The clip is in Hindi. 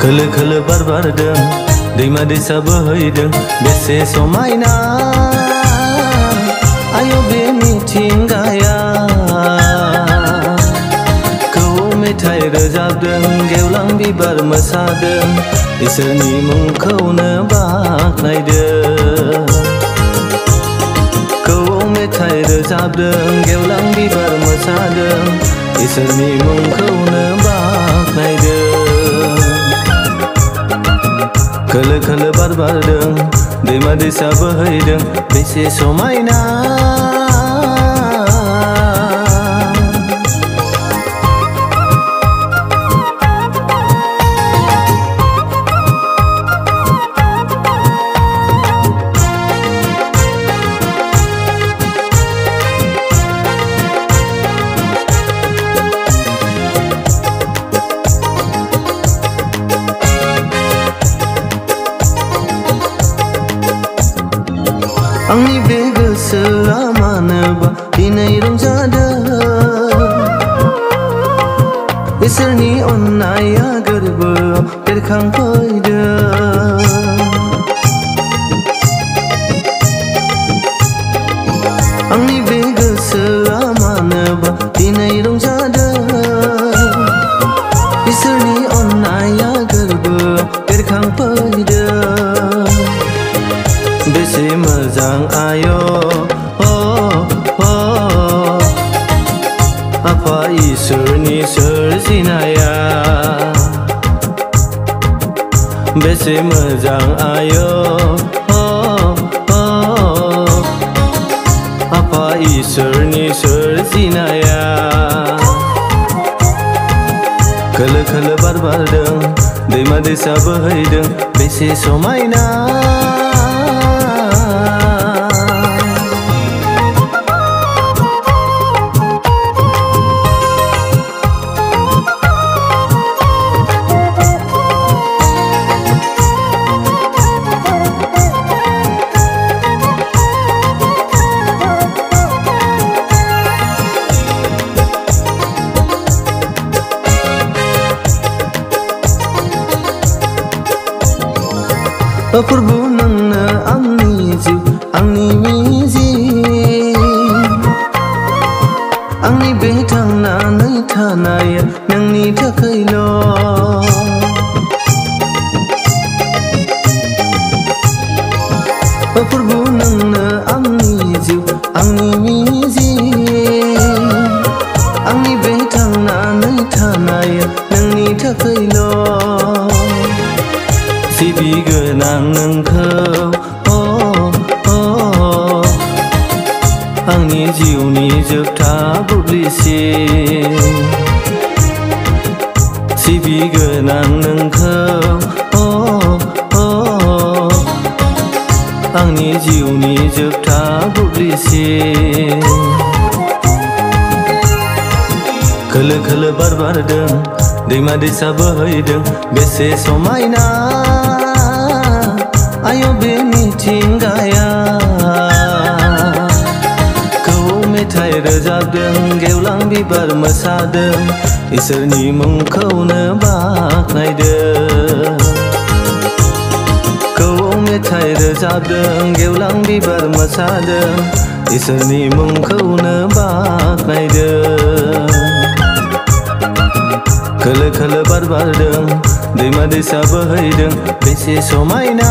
खोलो खोलो बार बारदों दैमा दैसा बोहैदों बेसे समायना आयो बे मिथिंगाया खौवौ मेथाइ रोजाबदों गेवलां बिबार मोसादों इसोरनि मुंखौनो बाख्नायदों खौवौ मेथाइ रोजाबदों गेवलां बिबार मोसादों इसोरनि मुंखौनो बाख्नायदों खोलो खोलो बार बारदों दैमा दैसा बोहैदों बेसे समायना आंनि बे गोसोआ मानोबा दिनै रंजादों इसोरनि अननाया गोरबोआव बेरखांफैदों आंनि बे गोसोआ मानोबा दिनै रंजादों इसोरनि अननाया गोरबोआव बेरखांफैदों बेसे मोजां आयो आफा इसोरनि सोरजिनाया बेसे मोजां आयो आफा इसोरनि सोरजिनाया खोलो खोलो बार बारदों दैमा दैसा बोहैदों बेसे समायना प्रभु नोंनो आंनि जिउ आंनि मिजिं आंनि बे थांनानै थानाया नोंनि थाखायल' प्रभु नोंनो आंनि जिउ आंनि मिजिं आंनि बे थांनानै थानाया नोंनि थाखायल' सिबिगोनां नोंखौ आंनि जिउनि जोबथा बुब्लिसिम सिबिगोनां नोंखौ आंनि जिउनि जोबथा बुब्लिसिम खोलो खोलो बार बारदों दैमा दैसा बोहैदों बेसे समायना आयो बे मिथिंगाया खौवौ मेथाइ रोजाबदों गेवलां बिबार मोसादों इसोरनि मुंखौनो बाख्नायदों खौवौ मेथाइ रोजाबदों गेवलां बिबार मोसादों इसोरनि मुंखौनो बाख्नायदों खोलो खोलो बार बारदों दैमा दैसा बोहैदों बेसे समायना